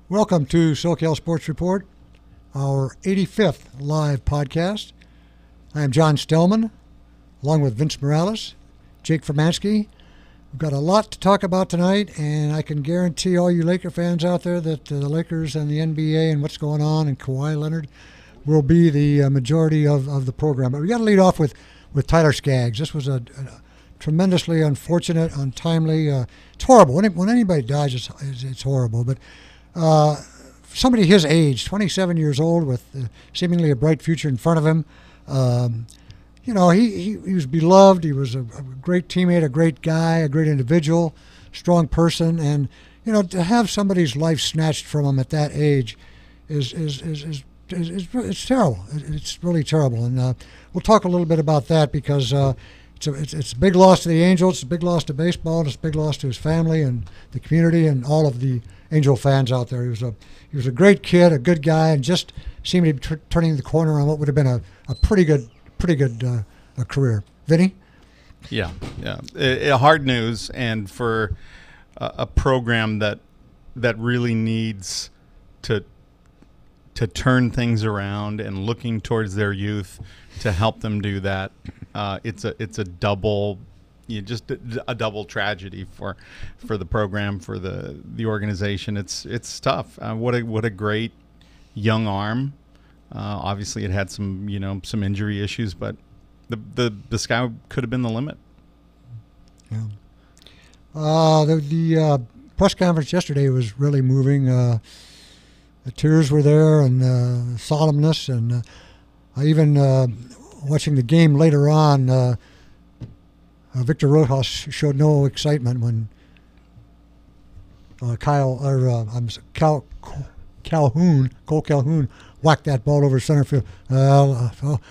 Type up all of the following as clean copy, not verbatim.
Welcome to SoCal Sports Report, our 85th live podcast. I am John Stellman, along with Vince Morales, Jake Formansky. We've got a lot to talk about tonight, and I can guarantee all you Laker fans out there that the Lakers and the NBA and what's going on and Kawhi Leonard will be the majority of the program. But we got to lead off with Tyler Skaggs. This was a tremendously unfortunate, untimely. It's horrible. When anybody dies, it's horrible. But somebody his age, 27 years old, with seemingly a bright future in front of him. He was beloved. He was a great teammate, a great guy, a great individual, strong person, and to have somebody's life snatched from him at that age is it's terrible. It's really terrible, and we'll talk a little bit about that because it's a big loss to the Angels, it's a big loss to baseball, and it's a big loss to his family and the community and all of the Angel fans out there. He was a great kid, a good guy, and just seemed to be turning the corner on what would have been a pretty good career. Vinny? Yeah. Hard news, and for a program that really needs to turn things around and looking towards their youth to help them do that. It's a double. Just a double tragedy for the program, for the organization. It's tough. What a great young arm. Obviously, it had some injury issues, but the sky could have been the limit. Yeah. The press conference yesterday was really moving. The tears were there, and solemnness, and I even watching the game later on. Victor Rojas showed no excitement when Cole Calhoun whacked that ball over center field. Home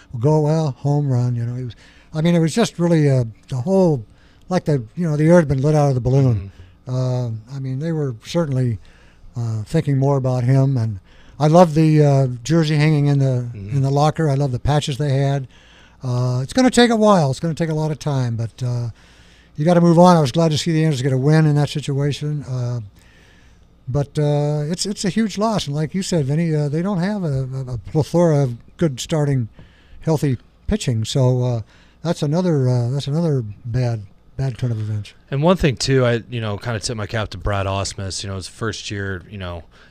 run. It was just really the whole, like the air had been let out of the balloon. They were certainly thinking more about him, and I love the jersey hanging in the locker. I love the patches they had. It's going to take a while. It's going to take a lot of time, but you got to move on. I was glad to see the Angels get a win in that situation. But it's a huge loss, and like you said, Vinny, they don't have a plethora of good starting, healthy pitching. So that's another bad turn of events. And one thing too, I kind of tip my cap to Brad Ausmus. His first year,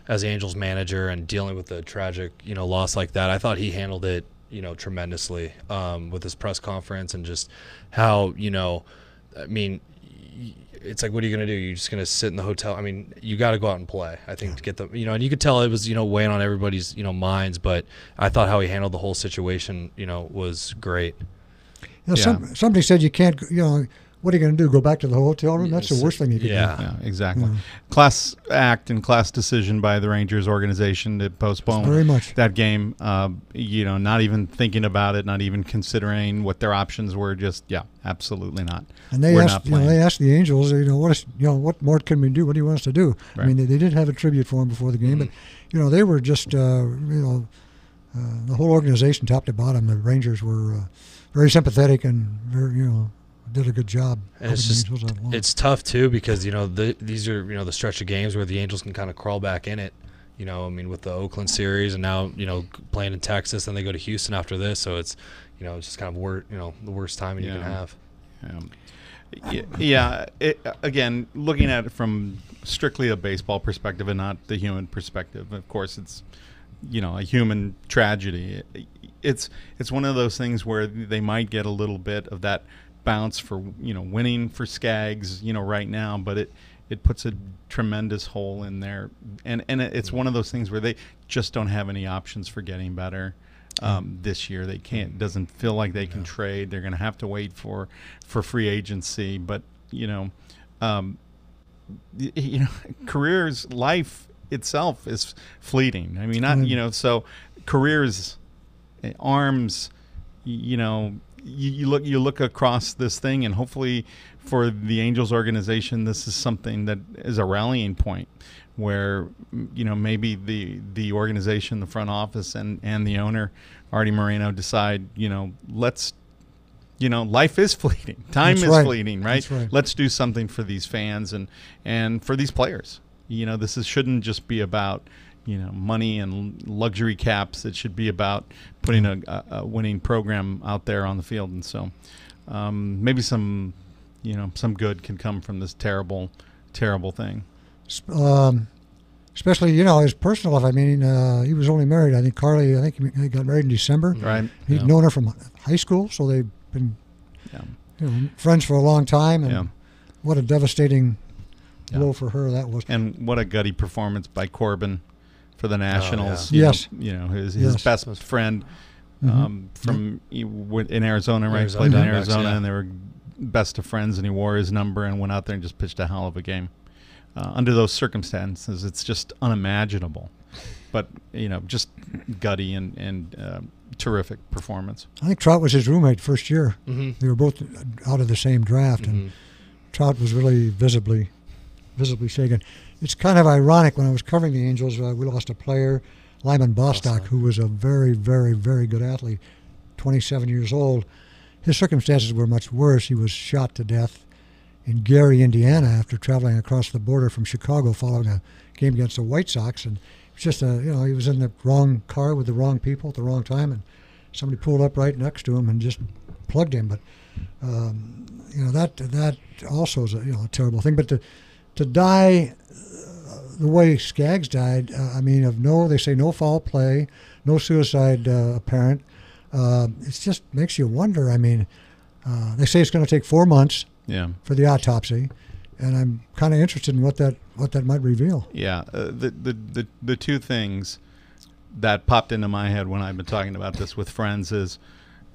as the Angels manager and dealing with a tragic, loss like that. I thought he handled it, tremendously with his press conference and just how, it's like, what are you going to do? You're just going to sit in the hotel? You got to go out and play, I think, to get the, and you could tell it was, weighing on everybody's, minds, but I thought how he handled the whole situation, was great. Somebody said you can't, what are you going to do? Go back to the hotel room? That's the worst thing you can do. Yeah, exactly. Class act and class decision by the Rangers organization to postpone that game. Not even thinking about it, not even considering what their options were. Just absolutely not. And they asked the Angels, what more can we do? What do you want us to do? Right. They did have a tribute for him before the game, but they were just the whole organization, top to bottom. The Rangers were very sympathetic and very did a good job. And it's tough too because these are the stretch of games where the Angels can kind of crawl back in it. With the Oakland series and now playing in Texas, and they go to Houston after this, so it's it's just kind of the worst timing you can have. Again, looking at it from strictly a baseball perspective and not the human perspective. Of course, it's a human tragedy. It's one of those things where they might get a little bit of that bounce for winning for Skaggs right now, but it puts a tremendous hole in there, and it's one of those things where they just don't have any options for getting better this year. They can't. Doesn't feel like they can trade. They're going to have to wait for free agency, but careers, life itself is fleeting. So careers, arms, you look across this thing, and hopefully for the Angels organization, this is something that is a rallying point where maybe the organization, the front office, and the owner Artie Moreno decide let's life is fleeting, time is fleeting, right? That's right. Let's do something for these fans and for these players. This shouldn't just be about money and luxury caps. It should be about putting a winning program out there on the field. And so maybe some good can come from this terrible thing. Especially, his personal life. I mean, he was only married. I think Carly, he got married in December. Right. He'd known her from high school, so they've been friends for a long time. And what a devastating blow for her that was. And what a gutty performance by Corbin for the Nationals. Yes. His best friend from in Arizona, right? Played in Arizona, and they were best of friends, and he wore his number and went out there and just pitched a hell of a game. Under those circumstances, it's just unimaginable. But, just gutty and terrific performance. I think Trout was his roommate first year. They were both out of the same draft, and Trout was really visibly shaken. It's kind of ironic. When I was covering the Angels, we lost a player, Lyman Bostock, who was a very, very, very good athlete, 27 years old. His circumstances were much worse. He was shot to death in Gary, Indiana, after traveling across the border from Chicago following a game against the White Sox. And it was just he was in the wrong car with the wrong people at the wrong time, and somebody pulled up right next to him and just plugged him. But that also is a terrible thing. But to die the way Skaggs died, they say no foul play, no suicide apparent. It just makes you wonder. They say it's going to take 4 months. For the autopsy, and I'm kind of interested in what that might reveal. Yeah, the two things that popped into my head when I've been talking about this with friends is,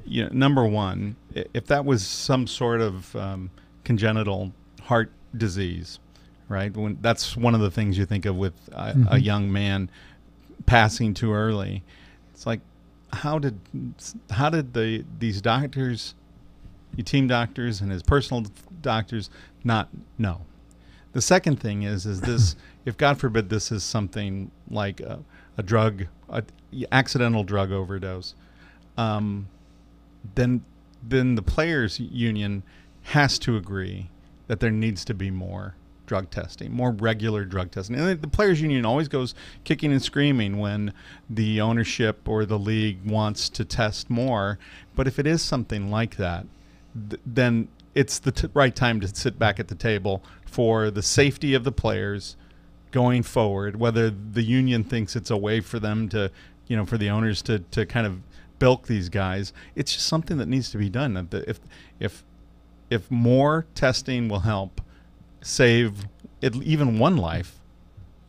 number one, if that was some sort of congenital heart disease, right? That's one of the things you think of with a young man passing too early. It's like, how did these doctors, your team doctors and his personal doctors, not know? The second thing is this: if God forbid this is something like a accidental drug overdose, then the players' union has to agree that there needs to be more drug testing, more regular drug testing. And the players' union always goes kicking and screaming when the ownership or the league wants to test more. But if it is something like that, then it's the right time to sit back at the table for the safety of the players going forward, whether the union thinks it's a way for them to, for the owners to kind of bilk these guys. It's just something that needs to be done. If more testing will help save even one life,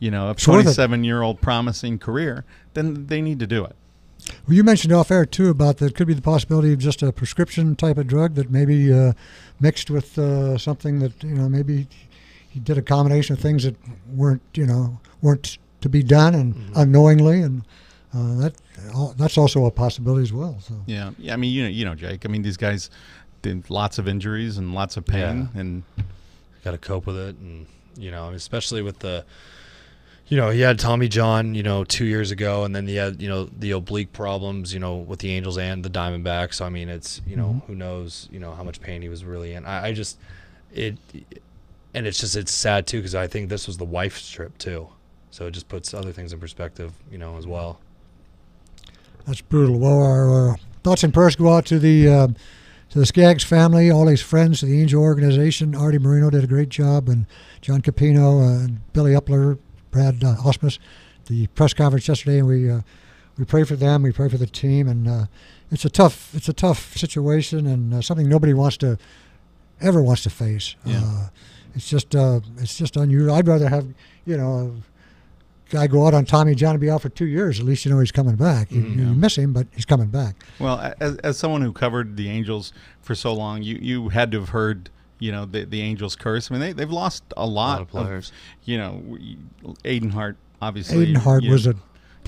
a 27-year-old promising career, then they need to do it. Well, you mentioned off air too about that could be the possibility of just a prescription type of drug that maybe mixed with something that maybe he did a combination of things that weren't to be done and unknowingly, and that's also a possibility as well. So yeah. Jake. These guys did lots of injuries and lots of pain, and got to cope with it, and especially with the. He had Tommy John, 2 years ago, and then he had, the oblique problems, with the Angels and the Diamondbacks. So, it's, who knows, how much pain he was really in. It's sad, too, because I think this was the wife's trip, too. So it just puts other things in perspective, as well. That's brutal. Well, our thoughts and prayers go out to the Skaggs family, all his friends, the Angel organization. Artie Marino did a great job, and John Capino and Billy Upler, Brad Osmus, the press conference yesterday, and we pray for them. We pray for the team, and it's a tough situation, and something nobody ever wants to face. Yeah. It's just unusual. I'd rather have a guy go out on Tommy John and be out for 2 years. At least he's coming back. You miss him, but he's coming back. Well, as someone who covered the Angels for so long, you had to have heard the Angels curse. They've lost a lot of players. Aiden Hart, obviously. Aiden Hart was a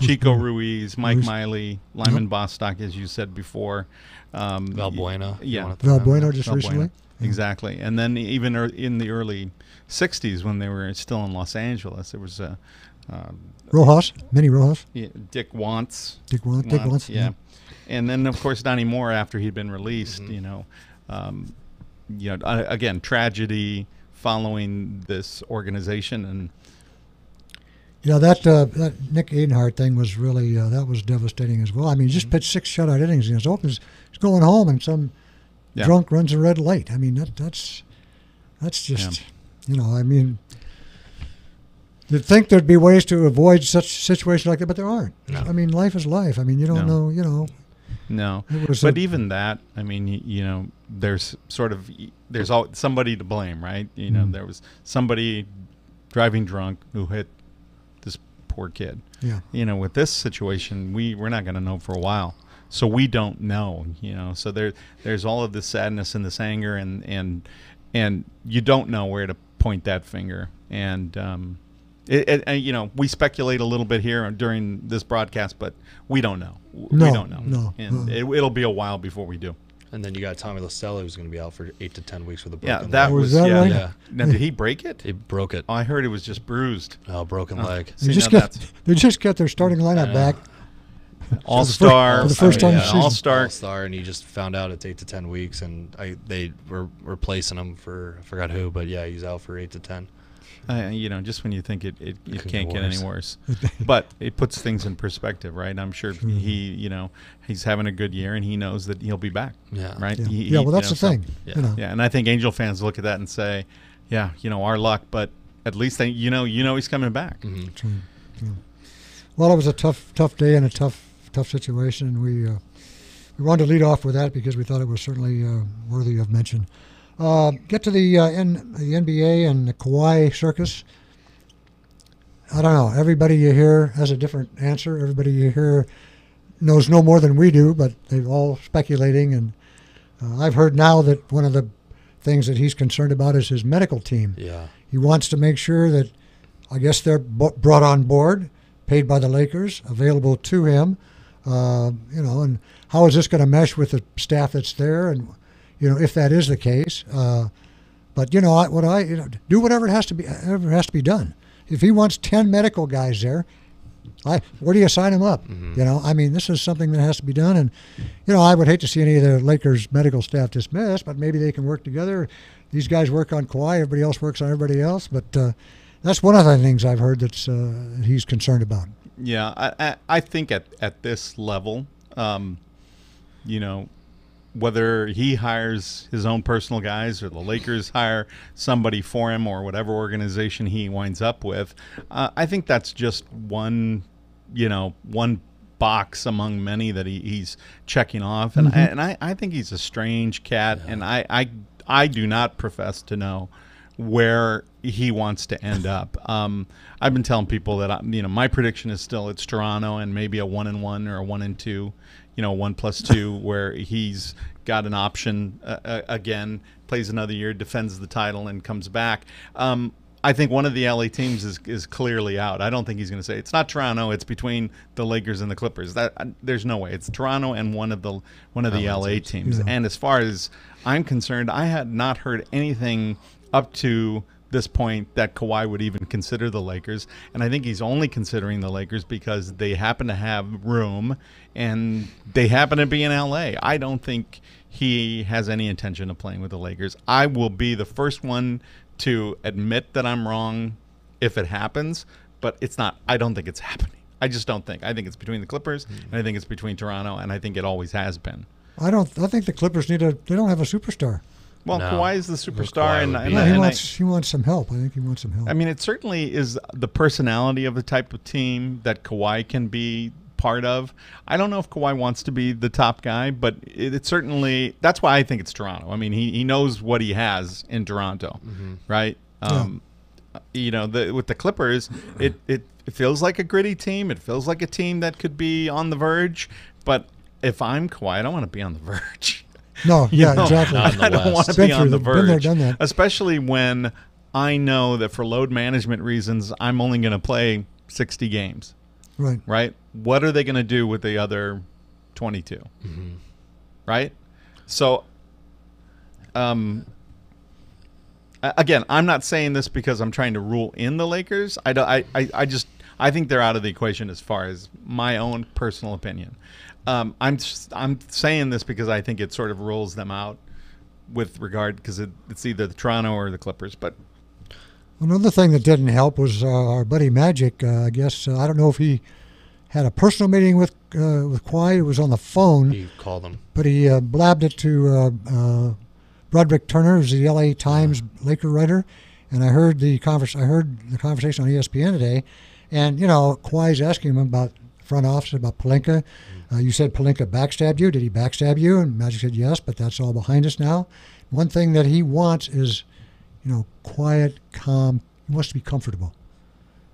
Chico Ruiz, Mike Miley, Lyman Bostock, as you said before. Valbuena. Valbuena just recently. Exactly. And then even in the early 60s when they were still in Los Angeles, there was Rojas, Minnie Rojas. Yeah, Dick Wantz. Dick Wantz. Yeah. And then, of course, Donnie Moore after he'd been released, again, tragedy following this organization, and Yeah, that Nick Edenhart thing was really that was devastating as well. I mean, he just pitched 6 shutout innings against Oakland. He's going home, and some drunk runs a red light. I mean, that's just I mean, you'd think there'd be ways to avoid such situations like that, but there aren't. No. I mean, life is life. I mean, you don't know. No, It was but even that, I mean, there's somebody to blame, right? There was somebody driving drunk who hit this poor kid. Yeah. With this situation, we're not going to know for a while, so we don't know. So there's all of this sadness and this anger, and you don't know where to point that finger, and we speculate a little bit here during this broadcast, but we don't know. We don't know. No. And it'll be a while before we do. And then you got Tommy LaStella, who's going to be out for 8 to 10 weeks with a Yeah, broken that leg. was that right? Yeah. Now, did he break it? He broke it. Oh, I heard it was just bruised. Oh, broken leg. See, They just get their starting lineup back. All-star. for the first time this season. All-star. And he just found out it's 8 to 10 weeks, and they were replacing him for I forgot who, but yeah, he's out for 8 to 10. Just when you think it Couldn't can't get get any worse, but it puts things in perspective, right? I'm sure he's having a good year, and he knows that he'll be back. Yeah. Right. Yeah, well, that's the thing. Yeah, and I think Angel fans look at that and say, yeah, our luck, but at least he's coming back. Mm-hmm. Yeah. Well, it was a tough day and a tough situation, and we wanted to lead off with that because we thought it was certainly worthy of mention. Get to the NBA and the Kawhi circus. I don't know. Everybody you hear has a different answer. Everybody you hear knows no more than we do, but they're all speculating. And I've heard now that one of the things that he's concerned about is his medical team. Yeah. He wants to make sure that, I guess, they're brought on board, paid by the Lakers, available to him. And how is this going to mesh with the staff that's there? And if that is the case, but do whatever has to be done. If he wants 10 medical guys there, where do you sign him up? Mm-hmm. I mean, this is something that has to be done, and I would hate to see any of the Lakers medical staff dismissed, but maybe they can work together. These guys work on Kawhi, everybody else works on everybody else, but that's one of the things I've heard that's he's concerned about. Yeah, I think at this level, whether he hires his own personal guys or the Lakers hire somebody for him or whatever organization he winds up with, I think that's just one box among many that he's checking off. And I think he's a strange cat, and I do not profess to know where he wants to end up. I've been telling people that my prediction is still it's Toronto and maybe a 1-1 or a 1-2. 1+2, where he's got an option again, plays another year, defends the title, and comes back. I think one of the LA teams is clearly out. I don't think he's going to say it's not Toronto. It's between the Lakers and the Clippers. There's no way. It's Toronto and one of the LA teams. Yeah. And as far as I'm concerned, I had not heard anything up to this point that Kawhi would even consider the Lakers, and I think he's only considering the Lakers because they happen to have room and they happen to be in LA. I don't think he has any intention of playing with the Lakers. I will be the first one to admit that I'm wrong if it happens, but it's not. I don't think it's happening. I just don't think. I think it's between the Clippers, and I think it's between Toronto, and I think it always has been. I think the Clippers they don't have a superstar. Well, No. Kawhi is the superstar, He wants some help. I think he wants some help. I mean, it certainly is the personality of the type of team that Kawhi can be part of. I don't know if Kawhi wants to be the top guy, but it certainly – that's why I think it's Toronto. I mean, he knows what he has in Toronto, right? With the Clippers, it feels like a gritty team. It feels like a team that could be on the verge. But if I'm Kawhi, I don't want to be on the verge. No, exactly. I don't want to be on the verge, been there, done that. especially when I know that for load management reasons, I'm only going to play 60 games. Right. Right? What are they going to do with the other 22? Right? So, again, I'm not saying this because I'm trying to rule in the Lakers. I think they're out of the equation as far as my own personal opinion. I'm saying this because I think it sort of rules them out with regard because it's either the Toronto or the Clippers. But Another thing that didn't help was our buddy Magic. I guess I don't know if he had a personal meeting with Kawhi. It was on the phone. He called him, but he blabbed it to Broderick Turner, who's the L.A. Times Laker writer, and I heard the conversation on ESPN today, and Kawhi's asking him about front office, about Pelinka. You said Pelinka backstabbed you. Did he backstab you? And Magic said yes, but that's all behind us now. One thing that he wants is, quiet, calm. He wants to be comfortable.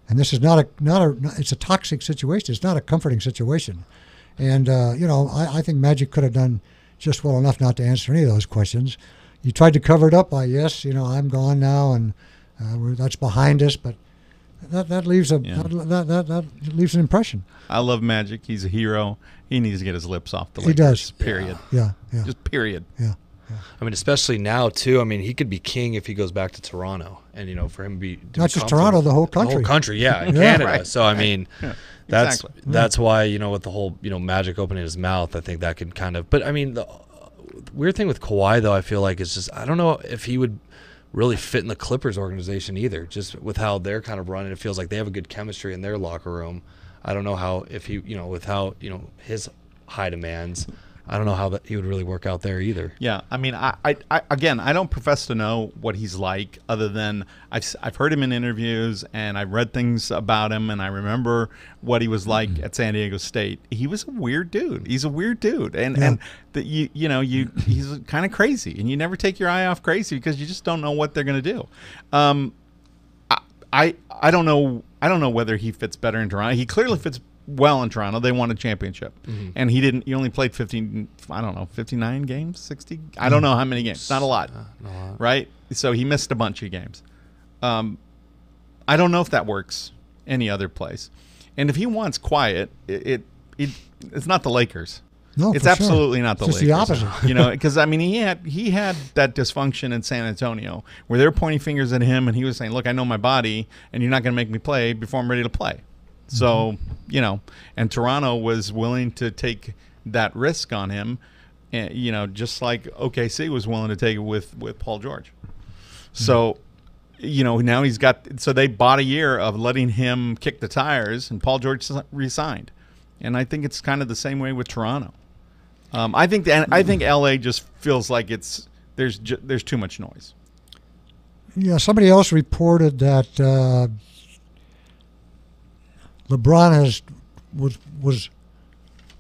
And this is it's a toxic situation. It's not a comforting situation. And, I think Magic could have done just well enough not to answer any of those questions. He tried to cover it up by, yes, I'm gone now, and that's behind us, but that leaves that leaves an impression. I love Magic. He's a hero. He needs to get his lips off the Lakers. He does. Period. Yeah. Just period. Yeah. I mean, especially now too. I mean, he could be king if he goes back to Toronto, and for him to be not just Toronto, the whole country. The whole country, yeah, in Canada. Right. So I mean, Exactly. that's why with the whole Magic opening his mouth, I think that could kind of. But I mean, the weird thing with Kawhi though, I feel like it's just I don't know if he would really fit in the Clippers organization either. Just with how they're kind of running, it feels like they have a good chemistry in their locker room. I don't know how if he with how his high demands. I don't know how that he would really work out there either. Yeah, I mean, I again, I don't profess to know what he's like, other than I've heard him in interviews and I've read things about him, and I remember what he was like at San Diego State. He was a weird dude. He's a weird dude, and he's kind of crazy, and you never take your eye off crazy because you just don't know what they're going to do. I don't know. I don't know whether he fits better in Toronto. He clearly fits well in Toronto. They won a championship, and he only played 59 games, 60. I don't know how many games. Not a lot, right? So he missed a bunch of games. I don't know if that works any other place. And if he wants quiet, it's not the Lakers. No, it's for absolutely sure. not the It's Lakers. just the opposite. Because I mean, he had that dysfunction in San Antonio where they're pointing fingers at him, and he was saying, "Look, I know my body, and you're not going to make me play before I'm ready to play." So, and Toronto was willing to take that risk on him, and, just like OKC was willing to take it with Paul George. So, now so they bought a year of letting him kick the tires, and Paul George resigned. And I think it's kind of the same way with Toronto. I think LA just feels like there's too much noise. Yeah, somebody else reported that LeBron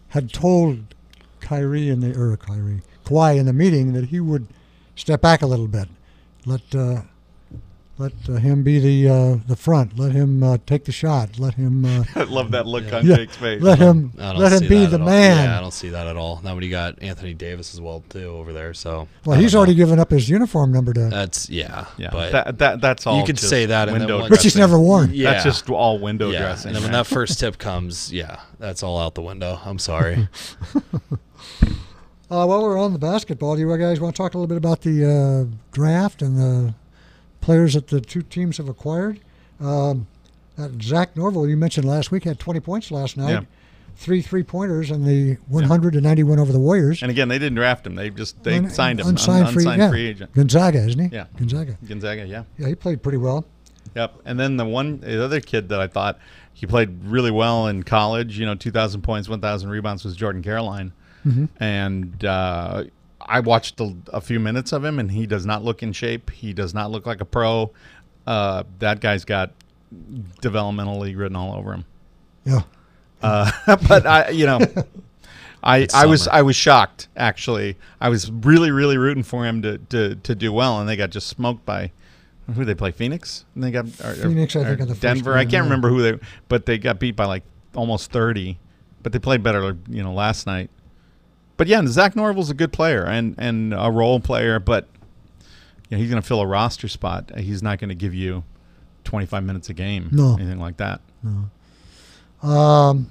had told Kawhi in the meeting that he would step back a little bit, let him be the front, let him take the shot, let him. I love that look on Jake's face. Let him be the man. Yeah, I don't see that at all. Now when you got Anthony Davis as well too over there, so he's already given up his uniform number to. That's but that's all. You could say that, window which he's never worn. Yeah. That's just all window dressing. And then when that first tip comes, that's all out the window. I'm sorry. While we're on the basketball, do you guys want to talk a little bit about the draft and the players that the two teams have acquired? Zach Norville, you mentioned last week, had 20 points last night. Yeah. 3 3-pointers and the 191 over the Warriors. And again, they didn't draft him. They signed him. Unsigned free agent. Gonzaga, isn't he? Yeah. Gonzaga, yeah. Yeah, he played pretty well. Yep. And then the other kid that I thought he played really well in college, 2,000 points, 1,000 rebounds, was Jordan Caroline. Mm-hmm. And I watched a few minutes of him, and he does not look in shape. He does not look like a pro. That guy's got developmental league written all over him. Yeah. But I was shocked, actually. I was really, really rooting for him to do well, and they got just smoked by who they play, Phoenix? And they got Phoenix, I think, at the Denver. first I can't remember but they got beat by like almost 30. But they played better, last night. But yeah, Zach Norville's a good player and a role player, but he's going to fill a roster spot. He's not going to give you 25 minutes a game, anything like that. No.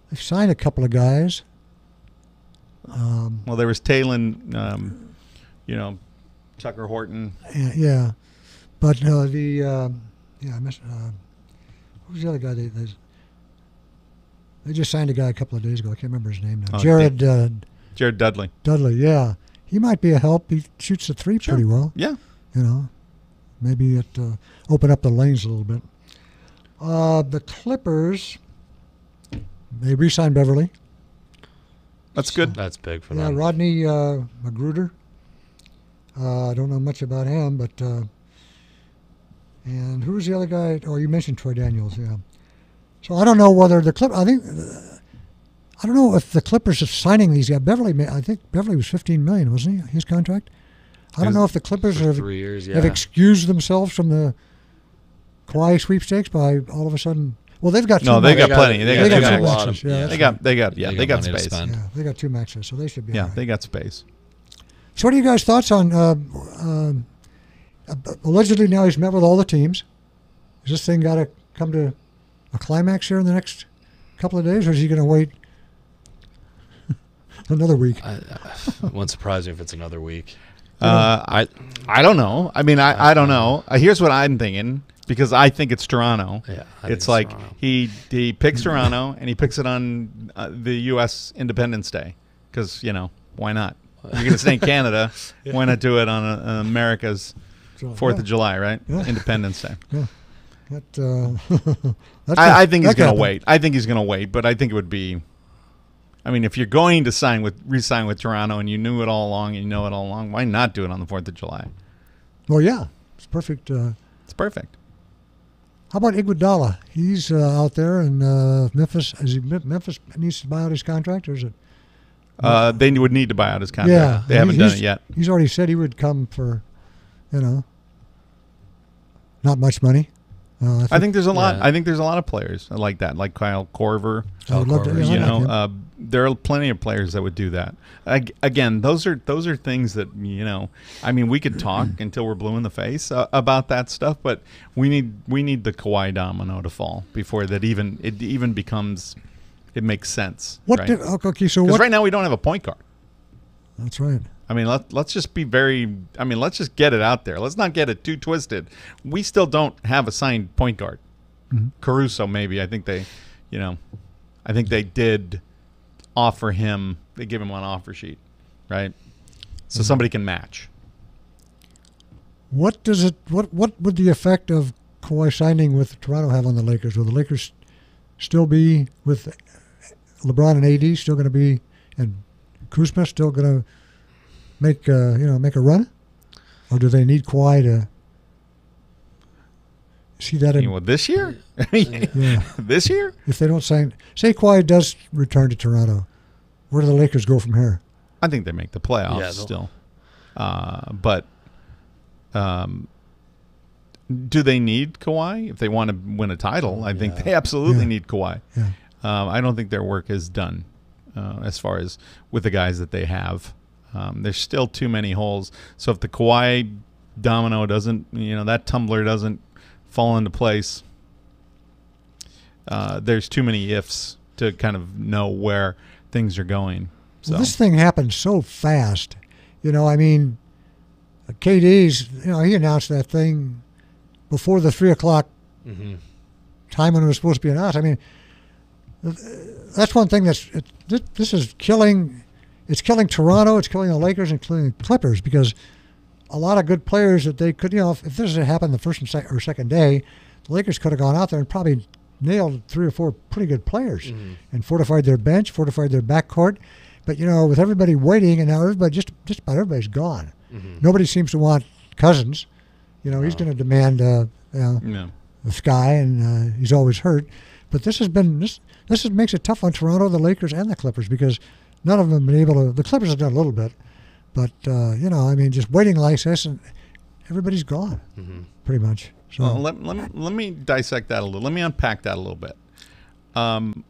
They've signed a couple of guys. Well, there was Talon, Tucker Horton. Yeah. But I missed. Who's the other guy? They just signed a guy a couple of days ago. I can't remember his name now. Jared Dudley. Dudley, yeah. He might be a help. He shoots the three pretty well. Yeah. maybe it open up the lanes a little bit. The Clippers, they re-signed Beverly. That's good. That's big for Yeah, them. Rodney Magruder. I don't know much about him, but and who was the other guy? Oh, you mentioned Troy Daniels. Yeah. So I don't know whether the Clip. I don't know if the Clippers are signing these guys. I think Beverly was $15 million, wasn't he? His contract. I don't know if the Clippers For have 3 years, yeah. have excused themselves from the Kawhi sweepstakes by all of a sudden. Well, they've got No, two they matches. got plenty. They They got got two two matches. matches. Yeah, They that's got money to space. spend. Yeah, they got two matches, so they should be. Yeah, all right. they got space. So, what are you guys' thoughts on? Allegedly, now he's met with all the teams. Is this thing got to come to a climax here in the next couple of days, or is he going to wait another week? Wouldn't surprise me if it's another week. I don't know. I mean, I don't know. Here's what I'm thinking, because I think it's Toronto. Yeah, I think It's like Toronto. he picks Toronto, and he picks it on the U.S. Independence Day, because, why not? You're going to stay in Canada. Why not do it on America's So, 4th yeah. of July, right? Yeah. Independence Day. I I think he's going to wait. I think he's going to wait, but I think it would be. I mean, if you're going to re-sign with Toronto, and you knew it all along, and you know it all along, why not do it on the 4th of July? Well, yeah, it's perfect. It's perfect. How about Iguodala? He's out there in Memphis. Memphis needs to buy out his contract, or is it? They would need to buy out his contract. Yeah, They haven't done it yet. He's already said he would come for, not much money. I think there's a lot. Yeah. I think there's a lot of players like that, like Kyle Korver. I would love to. Korver, Yeah, I like him. There are plenty of players that would do that. Again, those are things that I mean, we could talk until we're blue in the face about that stuff, but we need the Kawhi domino to fall before it even becomes. It makes sense. What? Right? Okay, so Because what? right now we don't have a point guard. That's right. I mean, let's just be let's just get it out there. Let's not get it too twisted. We still don't have a signed point guard. Mm-hmm. Caruso, maybe. I think they did offer him. They give him on offer sheet, right? So Mm-hmm. somebody can match. What does it? What would the effect of Kawhi signing with Toronto have on the Lakers? Will the Lakers still be with LeBron and AD still going to be, and Kuzma still going to make a run, or do they need Kawhi to see that in? This year? Yeah. This year? If they don't sign, say Kawhi does return to Toronto, where do the Lakers go from here? I think they make the playoffs Yeah, still. But do they need Kawhi if they want to win a title? I think they absolutely Yeah. need Kawhi. Yeah. I don't think their work is done as far as with the guys that they have. There's still too many holes. So if the Kawhi domino doesn't, that tumbler doesn't fall into place, there's too many ifs to kind of know where things are going. So Well, this thing happened so fast. I mean, KD's, he announced that thing before the 3 o'clock Mm-hmm. time when it was supposed to be announced. I mean, that's one thing this is killing. It's killing Toronto. It's killing the Lakers, including the Clippers, because a lot of good players that they could, if this had happened the first or second day, the Lakers could have gone out there and probably nailed 3 or 4 pretty good players and fortified their bench, fortified their backcourt. But with everybody waiting, and now everybody just about everybody's gone. Mm-hmm. Nobody seems to want Cousins. He's going to demand yeah. the sky, and he's always hurt. But this makes it tough on Toronto, the Lakers, and the Clippers, because none of them have been able to. The Clippers have done a little bit, but just waiting like this, and everybody's gone pretty much. So Well, let me dissect that a little. Let me unpack that a little bit. I'm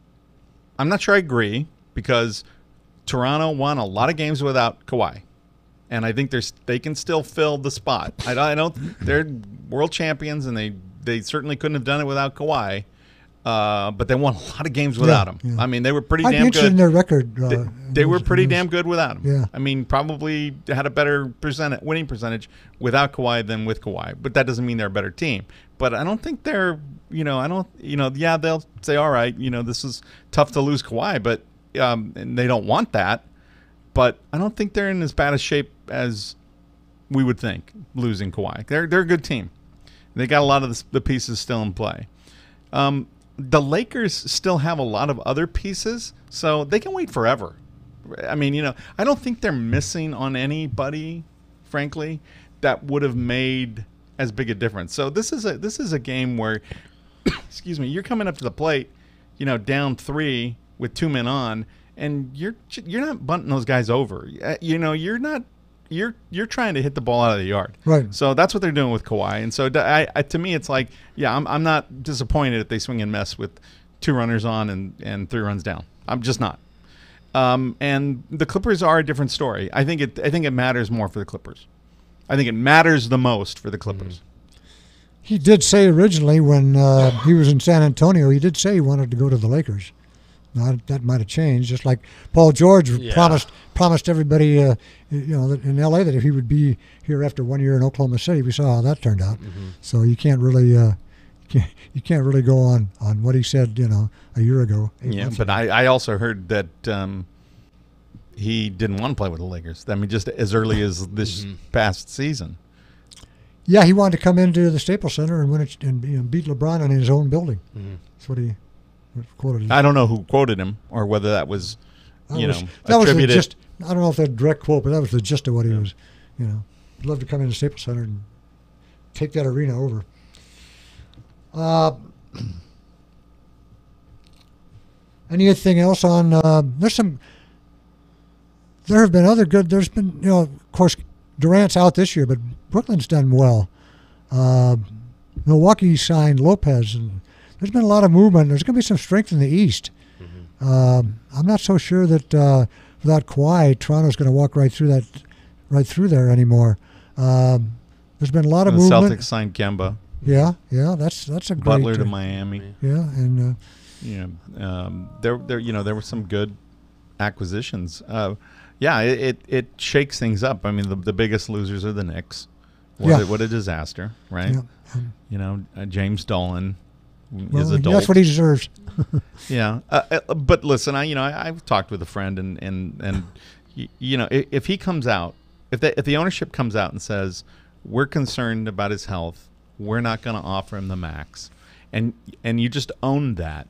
not sure I agree, because Toronto won a lot of games without Kawhi, and I think they can still fill the spot. I don't. They're world champions, and they certainly couldn't have done it without Kawhi. But they won a lot of games without him. yeah. I mean, they were pretty I'd be damn interested in good. their record. They were pretty damn good without him. Yeah. I mean, probably had a better winning percentage without Kawhi than with Kawhi. But that doesn't mean they're a better team. But I don't think they're, yeah, they'll say, all right, this is tough to lose Kawhi, but and they don't want that. But I don't think they're in as bad a shape as we would think losing Kawhi. They're a good team. They got a lot of the pieces still in play. The Lakers still have a lot of other pieces, so they can wait forever. I mean, I don't think they're missing on anybody, frankly, that would have made as big a difference. So this is a game where, excuse me, you're coming up to the plate, down 3 with 2 men on, and you're not bunting those guys over. You're trying to hit the ball out of the yard. Right. So that's what they're doing with Kawhi. And so to me, it's like, I'm not disappointed if they swing and mess with 2 runners on and 3 runs down. I'm just not. And the Clippers are a different story. I think it matters more for the Clippers. I think it matters the most for the Clippers. He did say originally when he was in San Antonio, he did say he wanted to go to the Lakers. Now, that might have changed, just like Paul George promised everybody, in L.A. that if he would be here after 1 year in Oklahoma City. We saw how that turned out. Mm-hmm. So you can't really go on what he said, a year ago. Yeah, but I also heard that he didn't want to play with the Lakers. I mean, just as early as this past season. Yeah, he wanted to come into the Staples Center and win it and beat LeBron in his own building. Mm-hmm. That's what he quoted. I don't know who quoted him or whether that was, attributed. I don't know if that's a direct quote, but that was the gist of what he was. He'd love to come into the Staples Center and take that arena over. Anything else on? There have been other good. There's been, of course, Durant's out this year, but Brooklyn's done well. Milwaukee signed Lopez, and there's been a lot of movement. There's going to be some strength in the East. Mm-hmm. I'm not so sure that without Kawhi, Toronto's going to walk right through there anymore. There's been a lot of movement. The Celtics signed Kemba. Yeah, that's a great Butler to Miami. Yeah, and there were some good acquisitions. It shakes things up. I mean, the biggest losers are the Knicks. What a disaster, right? Yeah. James Dolan is adult. That's what he deserves. Yeah, but listen, I've talked with a friend, and if he comes out, if the ownership comes out and says we're concerned about his health, we're not going to offer him the max, and you just own that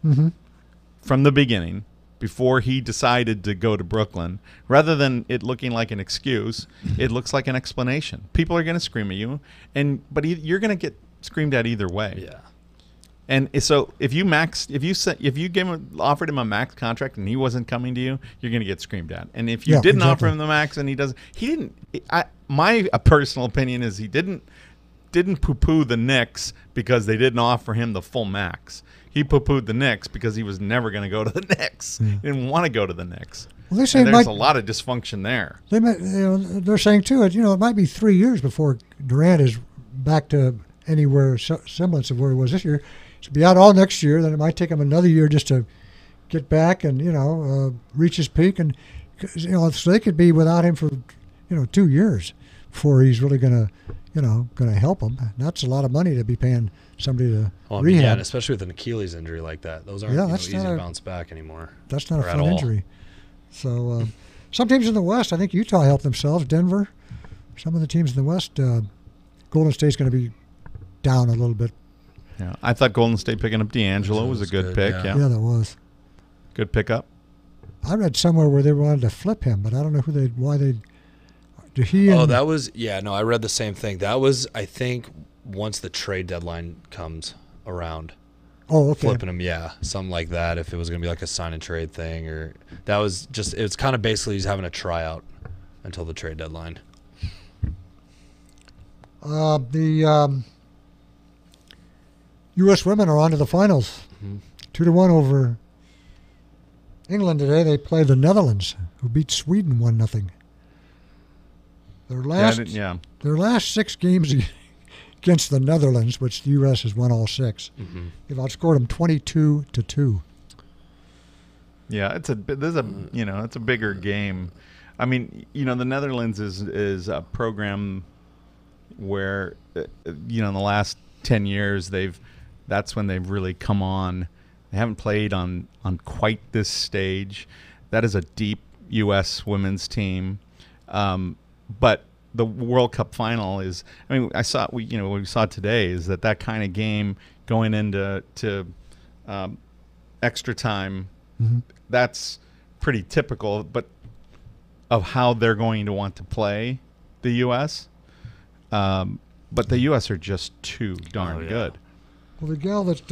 from the beginning. Before he decided to go to Brooklyn, rather than it looking like an excuse, it looks like an explanation. People are going to scream at you, but you're going to get screamed at either way. Yeah. And so if you offered him a max contract and he wasn't coming to you, you're going to get screamed at. And if you didn't offer him the max and he didn't. My personal opinion is he didn't poo-poo the Knicks because they didn't offer him the full max. He poo-pooed the Knicks because he was never going to go to the Knicks. Yeah. He didn't want to go to the Knicks. Well, they say there's a lot of dysfunction there. They're saying too, it might be 3 years before Durant is back to anywhere semblance of where he was this year. He'll be out all next year. Then it might take him another year just to get back and reach his peak. And so they could be without him for 2 years before he's really going to help them. And that's a lot of money to be paying somebody to rehab. Yeah, and especially with an Achilles injury like that. Those aren't easy to bounce back anymore. That's not a fun injury. So some teams in the West, I think Utah helped themselves. Denver, some of the teams in the West, Golden State's going to be down a little bit. Yeah, I thought Golden State picking up D'Angelo was a good pick. Yeah, that was. Good pickup. I read somewhere where they wanted to flip him, but I don't know why they. That was I read the same thing. That was, I think, once the trade deadline comes around. Oh, okay. Flipping him, something like that. If it was going to be like a sign and trade thing, or that was just, it's kind of basically he's having a tryout until the trade deadline. The U.S. women are on to the finals. 2-1 over England today. They play the Netherlands, who beat Sweden 1-0. Their last 6 games against the Netherlands, which the U.S. has won all 6, they've outscored them 22-2. Yeah, it's a bigger game. I mean, the Netherlands is a program where in the last 10 years that's when they've really come on. They haven't played on quite this stage. That is a deep U.S. women's team. But the World Cup final is. I mean, what we saw today is that kind of game going into extra time. Mm-hmm. That's pretty typical, but of how they're going to want to play the U.S. But the U.S. are just too darn good. Well, the gal that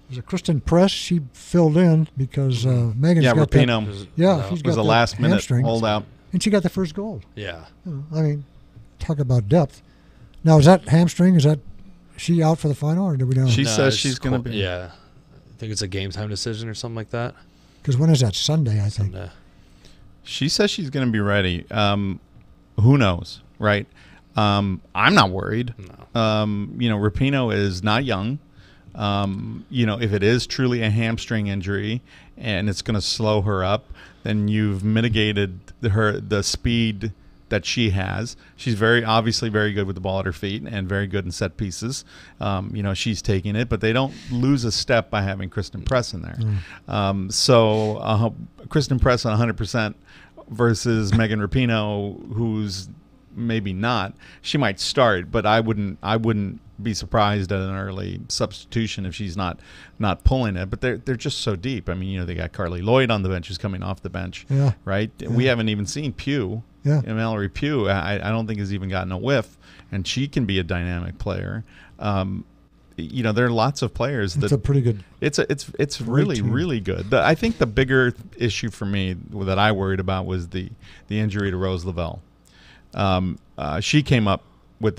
was a Kristen Press, she filled in because Megan's got Rapinoe she's got was a that last minute hamstring, holdout. and she got the first gold. Yeah. I mean, talk about depth. Now, is that hamstring? Is she out for the final, or do we know? She says she's going to be. Yeah, I think it's a game time decision or something like that. Because when is that? Sunday, I think. Sunday. She says she's going to be ready. Who knows, right? I'm not worried. No. Rapinoe is not young. If it is truly a hamstring injury and it's going to slow her up, then you've mitigated the speed that she has. She's obviously very good with the ball at her feet and very good in set pieces. She's taking it, but they don't lose a step by having Kristen Press in there. Kristen Press on 100% versus Megan Rapinoe, who's maybe not. She might start, but I wouldn't be surprised at an early substitution if she's not pulling it. But they're just so deep. I mean, they got Carly Lloyd on the bench, who's coming off the bench, right? Yeah. We haven't even seen Pugh. Yeah, Mallory Pugh. I don't think has even gotten a whiff, and she can be a dynamic player. There are lots of players that. It's a pretty good. It's really good. I think the bigger issue for me that I worried about was the injury to Rose Lavelle. She came up with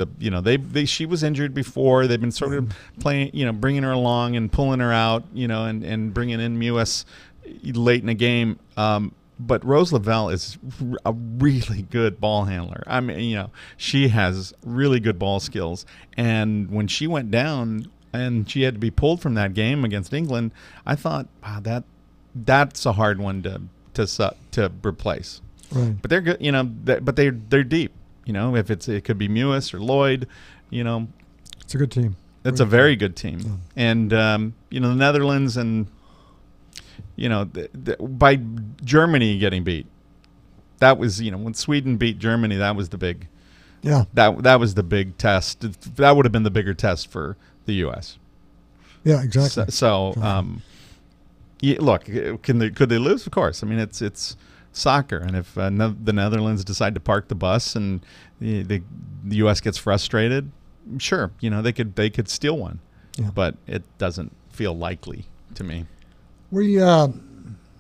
she was injured before. They've been sort of playing, bringing her along and pulling her out, and bringing in Mewis late in the game. But Rose Lavelle is a really good ball handler. I mean, she has really good ball skills. And when she went down and she had to be pulled from that game against England, I thought, wow, that's a hard one to replace. Right. But they're good, but they're deep. If it could be Mewis or Lloyd, it's a good team. It's a very good team. Yeah. And the Netherlands and by Germany getting beat, that was when Sweden beat Germany, that was the big. Yeah. That was the big test. That would have been the bigger test for the U.S. Yeah, exactly. Look, could they lose? Of course. I mean, it's soccer, and if the Netherlands decide to park the bus and the U.S. gets frustrated, sure, they could steal one, but it doesn't feel likely to me. We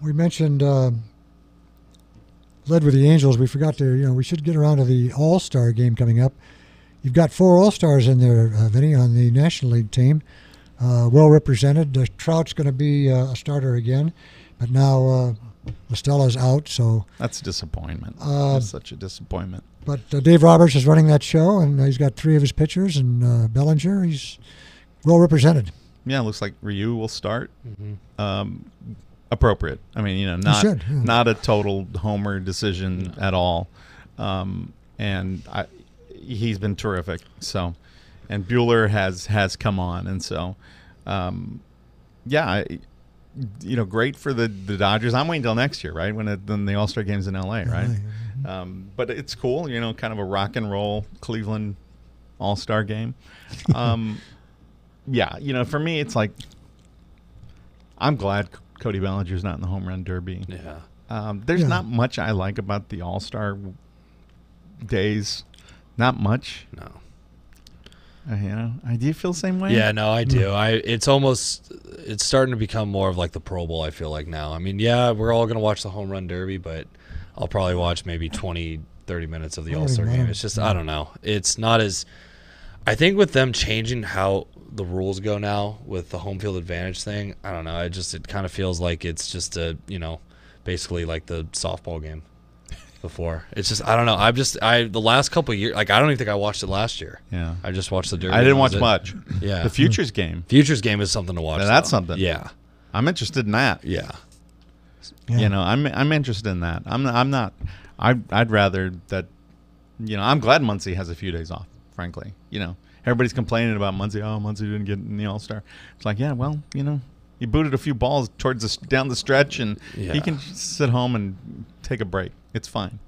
mentioned led with the Angels. We forgot to we should get around to the All-Star game coming up. You've got 4 All-Stars in there, Vinny, on the National League team, well represented. Trout's going to be a starter again, but now. Estella's out, so that's a disappointment. That's such a disappointment. But Dave Roberts is running that show, and he's got 3 of his pitchers, and Bellinger, he's well represented. Yeah, it looks like Ryu will start. Mm-hmm. Appropriate. I mean, not a total homer decision at all. And he's been terrific. So, and Buehler has come on, and so, great for the Dodgers. I'm waiting till next year, right? When the All-Star game's in LA, right? Mm-hmm. But it's cool, kind of a rock and roll Cleveland All-Star game. For me, it's like I'm glad Cody Bellinger's not in the home run derby. Yeah. There's not much I like about the All-Star days. Not much. No. Do you feel the same way? Yeah, no, I do. It's starting to become more of like the Pro Bowl, I feel like now. I mean, we're all going to watch the home run derby, but I'll probably watch maybe 20, 30 minutes of the All-Star game. It's just, I don't know. It's not as, I think with them changing how the rules go now with the home field advantage thing, I don't know. It kind of feels like it's just basically like the softball game before. It's just, I don't know. The last couple of years, like I don't even think I watched it last year. Yeah. I just watched the derby. I didn't watch much. Yeah. The Futures game. Futures game is something to watch. Now, that's something. Yeah. I'm interested in that. Yeah. I'm interested in that. I'm not. I'd rather that. I'm glad Muncy has a few days off. Frankly, everybody's complaining about Muncy. Oh, Muncy didn't get in the All-Star. It's like, yeah, well, he booted a few balls down the stretch, and he can sit home and take a break. It's fine.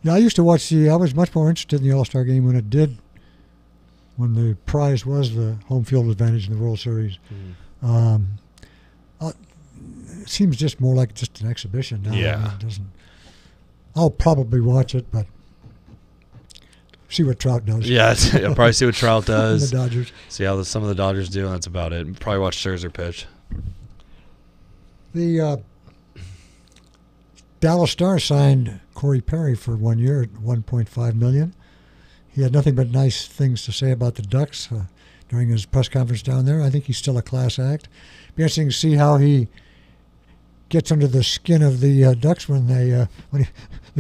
Yeah, I used to watch I was much more interested in the All-Star game when the prize was the home field advantage in the World Series. It seems just more like just an exhibition now. Yeah. I mean, it doesn't. I'll probably watch it, but see what Trout does. Yeah, I'll probably see what Trout And does. the Dodgers. See how some of the Dodgers do, and that's about it. Probably watch Scherzer pitch. The Dallas Stars signed Corey Perry for 1 year at $1.5 million. He had nothing but nice things to say about the Ducks during his press conference down there. I think he's still a class act. Be interesting to see how he gets under the skin of the Ducks when the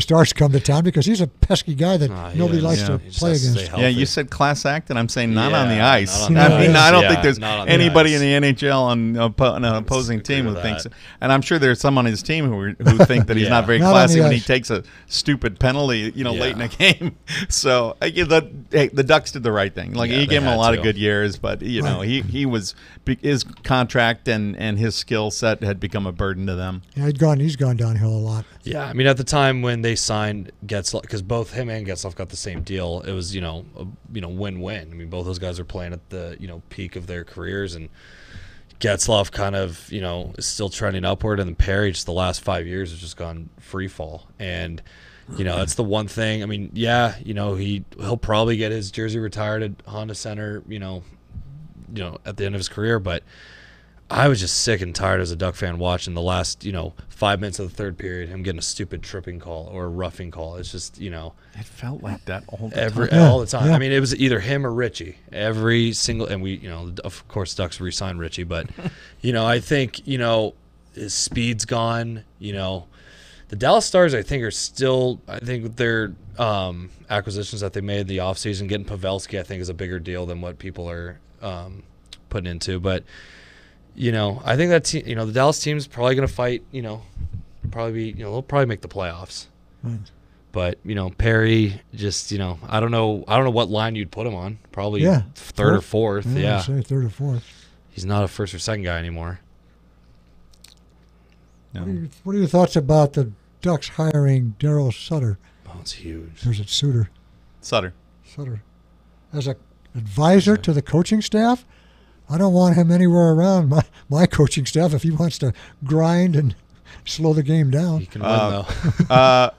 Stars come to town, because he's a pesky guy that nobody likes to play against. Yeah, you said class act, and I'm saying not on the ice. Not on the ice. I don't think Yeah, there's not on the anybody ice. in the NHL on an opposing team who with thinks, that. and I'm sure there's some on his team who think that he's not very Not on classy the when he ice. takes a stupid penalty, late in a game. So the Ducks did the right thing. Like, Yeah, he they gave him a had lot to. of good years, but he was, his contract and his skill set had become a burden to them. Yeah, he's gone downhill a lot. Yeah, I mean, at the time when they signed Getzlaff, because both him and Getzlaff got the same deal, it was win-win. I mean, both those guys are playing at the peak of their careers, and Getzlaff kind of is still trending upward, and then Perry just the last 5 years has just gone free fall, and that's the one thing. I mean, he'll probably get his jersey retired at Honda Center, at the end of his career, but I was just sick and tired as a Duck fan watching the last 5 minutes of the third period, him getting a stupid tripping call or a roughing call. It's just It felt like that all the every time. all the time. Yeah. I mean, it was either him or Richie every single, and we of course Ducks re-signed Richie, but I think his speed's gone. The Dallas Stars, I think, are still, with their acquisitions that they made in the offseason, getting Pavelski, I think, is a bigger deal than what people are putting into, but. I think that the Dallas team's probably going to fight. They'll probably make the playoffs. Right. But Perry, just I don't know what line you'd put him on. Probably third or fourth. Yeah, I'd say third or fourth. He's not a first or second guy anymore. No. What are your thoughts about the Ducks hiring Daryl Sutter? Oh, it's huge. Or is it Sutter? Sutter. As an advisor to the coaching staff? I don't want him anywhere around my coaching staff if he wants to grind and slow the game He down. can win though.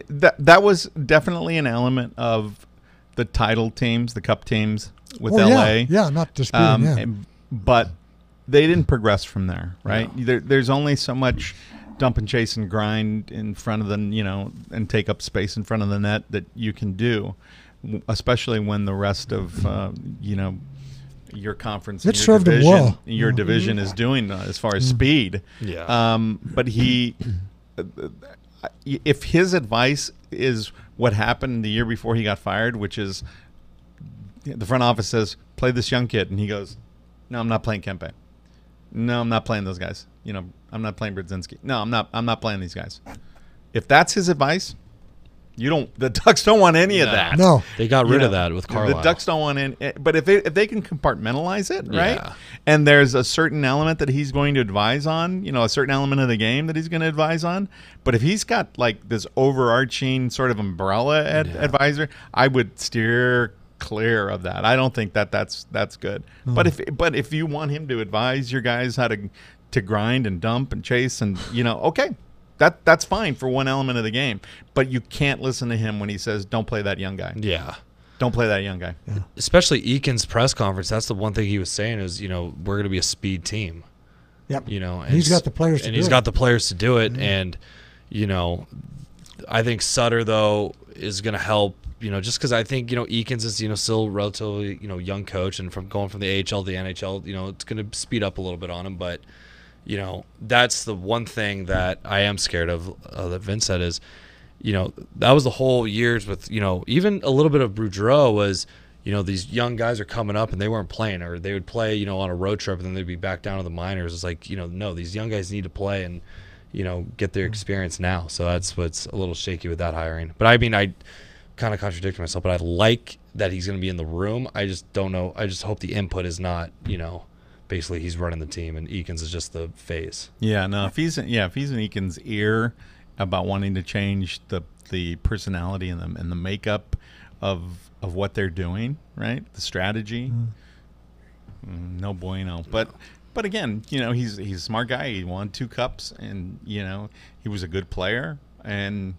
That was definitely an element of the title teams, the cup teams with Oh, LA. Yeah, not disputing, But they didn't progress from there, right? No. There's only so much dump and chase and grind in front of the, and take up space in front of the net that you can do, especially when the rest of, your conference, It and served him well. your division is doing as far as speed. Yeah. But if his advice is what happened the year before he got fired, which is the front office says, play this young kid, and he goes, no, I'm not playing Kempe. No, I'm not playing those guys. I'm not playing Brodzinski. No, I'm not playing these guys. If that's his advice, the Ducks don't want any of that. No. They got rid of that with Carlisle. The Ducks don't want any, but if they can compartmentalize it, right? Yeah. And there's a certain element that he's going to advise on, a certain element of the game that he's going to advise on. But if he's got like this overarching sort of umbrella advisor, I would steer clear of that. I don't think that's good. But if you want him to advise your guys how to grind and dump and chase and okay. That's fine for one element of the game, but you can't listen to him when he says, "Don't play that young guy." Yeah. Don't play that young guy. Yeah. Especially Eakin's press conference. That's the one thing he was saying is, we're going to be a speed team. Yep. And He's got the players to do it. he's got the players to do it. And, I think Sutter, though, is going to help, just because I think, Eakins is, still relatively, young coach. And from going from the AHL to the NHL, it's going to speed up a little bit on him. But, that's the one thing that I am scared of that Vince said is, that was the whole years with, even a little bit of Boudreaux was, these young guys are coming up and they weren't playing, or they would play, on a road trip and then they'd be back down to the minors. It's like, no, these young guys need to play and, get their experience now. So that's what's a little shaky with that hiring. But I mean, I kind of contradicted myself, but I like that he's going to be in the room. I just don't know. I just hope the input is not, basically he's running the team and Eakins is just the face. Yeah, no. If he's in Eakin's ear about wanting to change the personality and the makeup of what they're doing, right? The strategy. No bueno. But again, he's a smart guy. He won 2 cups, and he was a good player, and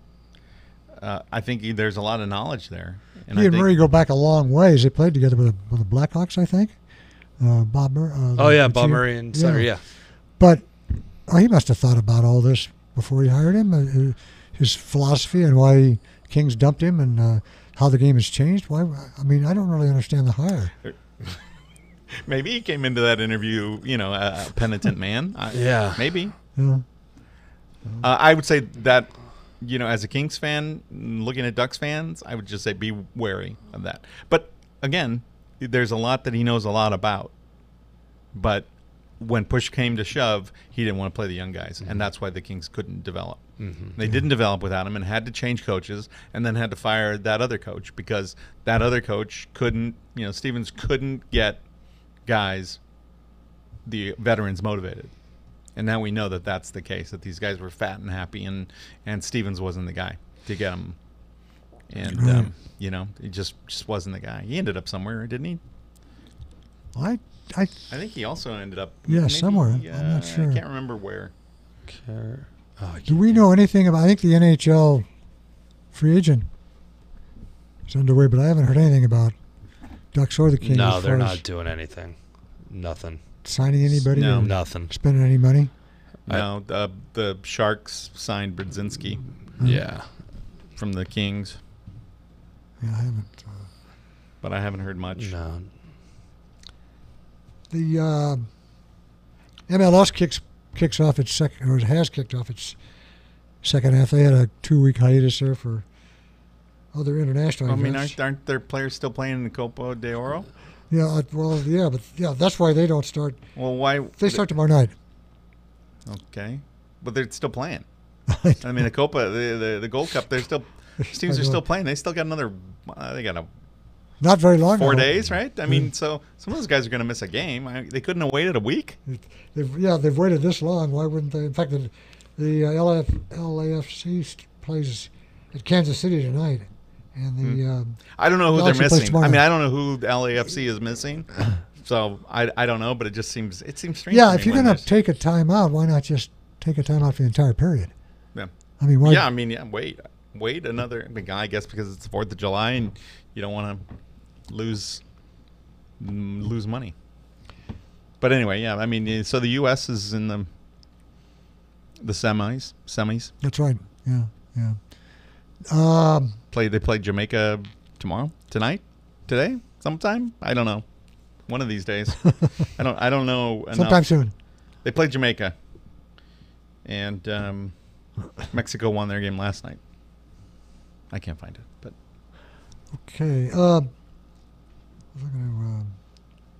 I think there's a lot of knowledge there. And he and Murray go back a long ways. They played together with the Blackhawks, I think. Bob Murray. Bob Murray and center, yeah. But he must have thought about all this before he hired him. His philosophy and why Kings dumped him, and how the game has changed. Why? I mean, I don't really understand the hire. Maybe he came into that interview, a penitent man. Yeah. Maybe. Yeah. I would say that, as a Kings fan, looking at Ducks fans, I would just say be wary of that. But, again, there's a lot that he knows a lot about. But when push came to shove, he didn't want to play the young guys, and that's why the Kings couldn't develop. They didn't develop without him and had to change coaches, and then had to fire that other coach because that other coach couldn't, Stevens couldn't get guys, the veterans, motivated. And now we know that that's the case, that these guys were fat and happy, and Stevens wasn't the guy to get them. And, he just wasn't the guy. He ended up somewhere, didn't he? I think he also ended up somewhere. I'm not sure. I can't remember where. Do we know anything about? I think the NHL free agent is underway, but I haven't heard anything about Ducks or the Kings. No, they're not doing anything. Nothing. Signing anybody? No, nothing. Spending any money? No, the Sharks signed Brzezinski. Yeah, from the Kings. Yeah, I haven't. But I haven't heard much. No. The MLS kicks off its second, or has kicked off its second half. They had a 2-week hiatus there for other international events. Aren't their players still playing in the Copa de Oro? Yeah, that's why they don't start. Well, why? They start tomorrow night. Okay, but they're still playing. I mean, the Copa, the Gold Cup, they're still. Teams are still playing. They still got another. They got not very long. 4 days, right? I mean, so some of those guys are going to miss a game. They couldn't have waited a week. They've waited this long. Why wouldn't they? In fact, the LAFC plays at Kansas City tonight, and the I don't know who they're missing. I mean, I don't know who the LAFC is missing. So I don't know, but it seems strange. Yeah, if you're going to take a timeout, why not just take a timeout for the entire period? Yeah. I mean, why? Yeah, I mean, wait another. I guess because it's the 4th of July and you don't want to lose money. But anyway, yeah, I mean, so the U.S. is in the semis. That's right. Yeah. They play Jamaica tonight, today, sometime. I don't know. One of these days. I don't know enough. Sometime soon. They played Jamaica, and Mexico won their game last night. I can't find it, but okay.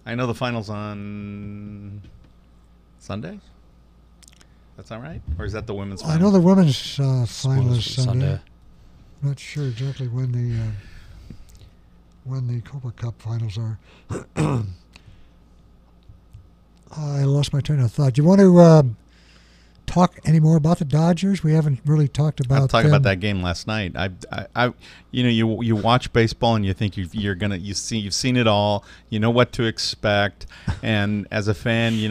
I know the finals on Sunday. That's not right, or is that the women's final? I know the women's final is Sunday. I'm not sure exactly when the Copa Cup finals are. I lost my train of thought. Do you want to talk any more about the Dodgers? We haven't really talked about. I'll talk about that game last night. You watch baseball and you think you've seen it all. You know what to expect, and as a fan, you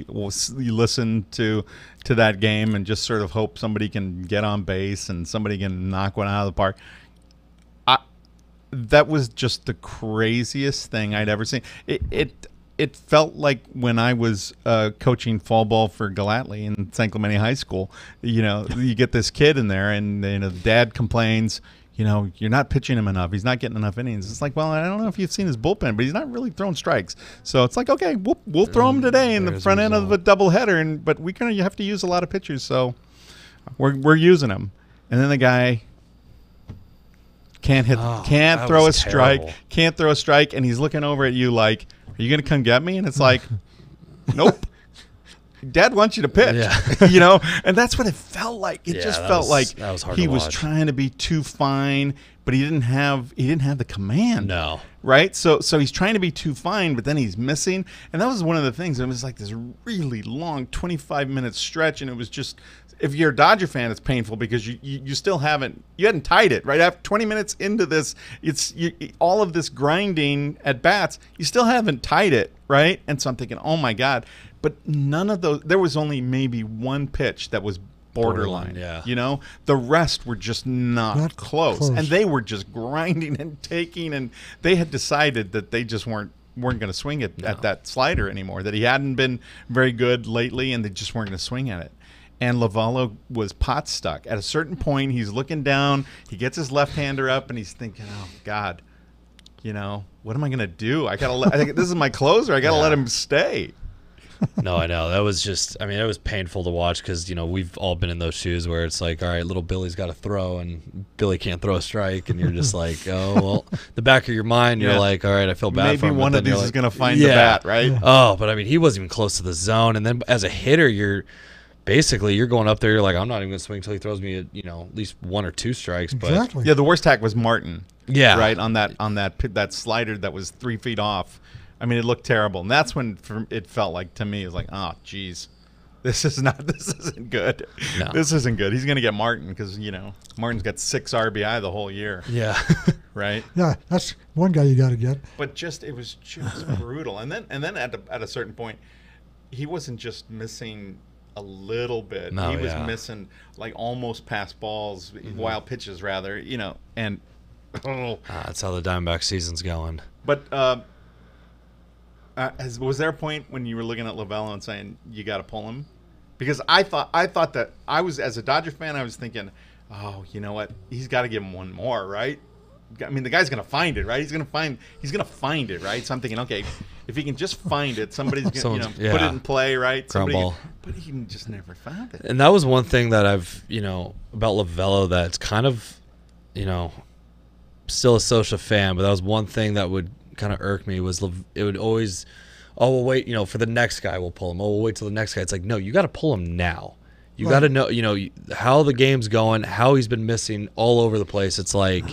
listen to that game and just sort of hope somebody can get on base and somebody can knock one out of the park. That was just the craziest thing I'd ever seen. It felt like when I was coaching fall ball for Gallatley in San Clemente High School. You get this kid in there, and the dad complains, you're not pitching him enough. He's not getting enough innings. It's like, well, I don't know if you've seen his bullpen, but he's not really throwing strikes. So it's like, okay, we'll throw him today in the front end of a doubleheader, but you have to use a lot of pitchers, so we're using him. And then the guy can't throw a strike, and he's looking over at you like, are you going to come get me? And it's like, nope. Dad wants you to pitch, and that's what it felt like. It just felt like he was trying to be too fine, but he didn't have the command. No. Right? So he's trying to be too fine, but then he's missing. And that was one of the things. It was like this really long 25-minute stretch, and it was just, if you're a Dodger fan, it's painful because you still you hadn't tied it, right? After 20 minutes into this, all of this grinding at bats, you still haven't tied it, right? And so I'm thinking, oh my God. But none of those, there was only maybe one pitch that was borderline. Yeah. You know, the rest were just not close. And they were just grinding and taking, and they had decided that they just weren't going to swing it at that slider anymore, that he hadn't been very good lately, and they just weren't going to swing at it. And Lovello was pot stuck. At a certain point, he's looking down, he gets his left-hander up, and he's thinking, oh God, you know, what am I going to do? I think this is my closer. I got to let him stay. No, I know. That was just, I mean, it was painful to watch because, you know, we've all been in those shoes where it's like, all right, little Billy's got to throw and Billy can't throw a strike. And you're just like, oh, well, the back of your mind, you're like, all right, I feel bad for him. Maybe one of these is going to find the bat, right? Oh, but I mean, he wasn't even close to the zone. And then as a hitter, you're going up there, you're like, I'm not even going to swing until he throws me, at least 1 or 2 strikes. Exactly. But yeah, the worst hack was Martin. Yeah. Right, on that slider that was 3 feet off. I mean, it looked terrible, and that's when it felt like to me, it was like, oh, geez, this isn't good. No. This isn't good. He's going to get Martin because Martin's got 6 RBI the whole year. Yeah, right. Yeah, that's one guy you got to get. But it was just brutal, and then at a certain point, he wasn't just missing a little bit. No, he was missing like almost past balls, wild pitches rather. And that's how the Diamondback season's going. But. Was there a point when you were looking at Lovello and saying you got to pull him? Because I thought that I was, as a Dodger fan, I was thinking, oh, you know what? He's got to give him one more, right? I mean, the guy's gonna find it, right? He's gonna find it, right? So I'm thinking, okay, if he can just find it, somebody's gonna put it in play, right? Ground ball. But he just never found it. And that was one thing that I've about Lovello that's kind of still a social fan, but that was one thing that would kind of irk me was it would always, oh, we'll wait, for the next guy we'll pull him. Oh, we'll wait till the next guy. It's like, no, you got to pull him now. You got to know, how the game's going, how he's been missing all over the place. It's like,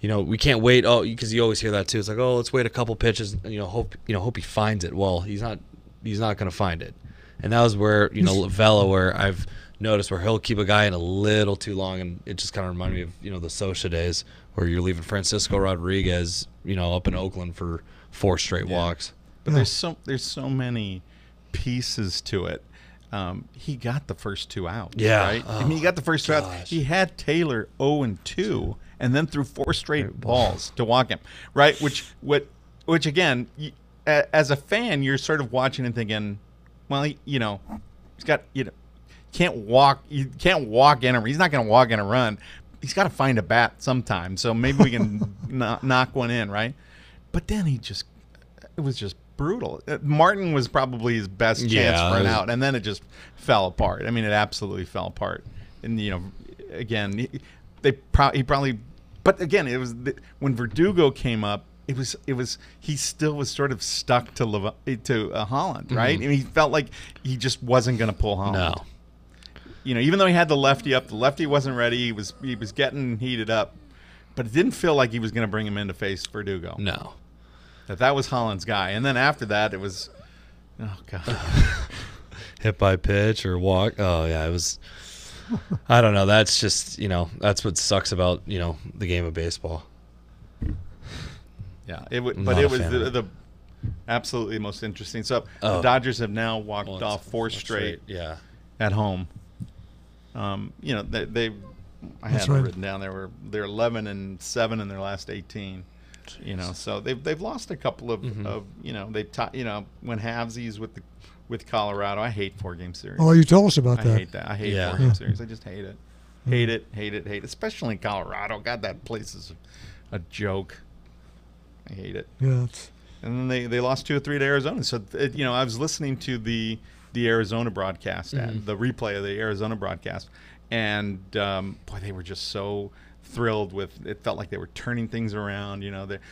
we can't wait. Oh, because you always hear that too. It's like, oh, let's wait a couple pitches. Hope he finds it. Well, he's not going to find it. And that was where Lovello, where I've noticed where he'll keep a guy in a little too long, and it just kind of reminded me of the Socha days where you're leaving Francisco Rodriguez, up in Oakland for 4 straight walks. But there's so many pieces to it. He got the first 2 out. Yeah. Right? I mean, he got the first 2 out. He had Taylor 0-2 and then threw 4 straight balls to walk him. Right? Which again, as a fan, you're sort of watching and thinking, well, he's got, can't walk in he's not going to walk in a run. He's got to find a bat sometime. So maybe we can knock one in, right? But then it was just brutal. Martin was probably his best chance for an out, and then it just fell apart. I mean, it absolutely fell apart. And again, he probably. But again, it was when Verdugo came up. He still was sort of stuck to Holland, right? Mm-hmm. And he felt like he just wasn't going to pull Holland. No. Even though he had the lefty up, the lefty wasn't ready. He was getting heated up, but it didn't feel like he was going to bring him in to face Verdugo. No. That was Holland's guy. And then after that, it was, oh, God. Hit by pitch or walk. Oh, yeah, it was, I don't know. That's just, that's what sucks about, the game of baseball. Yeah, it was the absolutely most interesting stuff. The Dodgers have now walked off 4 straight at home. I had it written down. They're 11-7 in their last 18. Jeez. So they've lost a couple of when halvesies with Colorado. I hate 4-game series. Oh, you told us about that. I hate that. I hate 4-game series. I just hate it. Hate it. Especially in Colorado. God, that place is a joke. I hate it. Yeah. And then they lost 2 or 3 to Arizona. So I was listening to the Arizona broadcast, the replay of the Arizona broadcast, and boy, they were just so thrilled with. It felt like they were turning things around.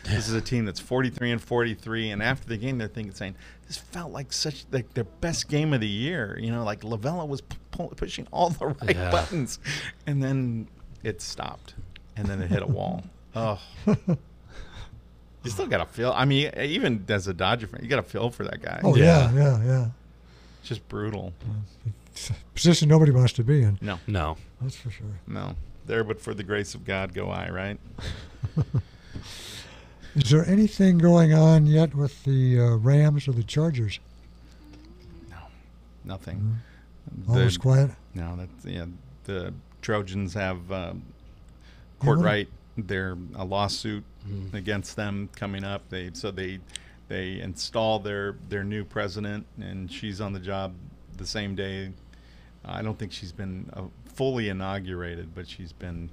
This is a team that's 43-43, and after the game, they're saying this felt like their best game of the year. Like Lovello was pushing all the right buttons, and then it stopped, and then it hit a wall. Oh. You still got to feel. I mean, even as a Dodger fan, you got to feel for that guy. Oh, Yeah. yeah. It's just brutal. It's a position nobody wants to be in. No. That's for sure. No. There, but for the grace of God, go I, right? Is there anything going on yet with the Rams or the Chargers? No. Nothing. Always quiet? No, the Trojans have court right. They're a lawsuit against them coming up. They install their new president, and she's on the job the same day. I don't think she's been fully inaugurated, but she's been,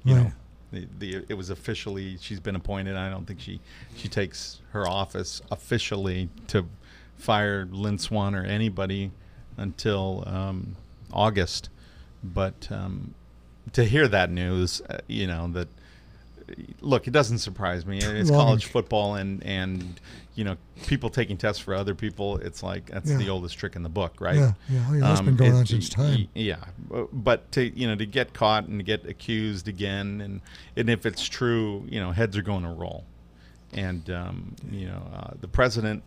you know, it was officially, she's been appointed. I don't think she takes her office officially to fire Lynn Swann or anybody until August. But to hear that news, that, look, it doesn't surprise me. It's college football, and people taking tests for other people. It's like that's the oldest trick in the book, right? Yeah. That's been going on since time. Yeah, but to get caught and to get accused again, and if it's true, heads are going to roll. And the president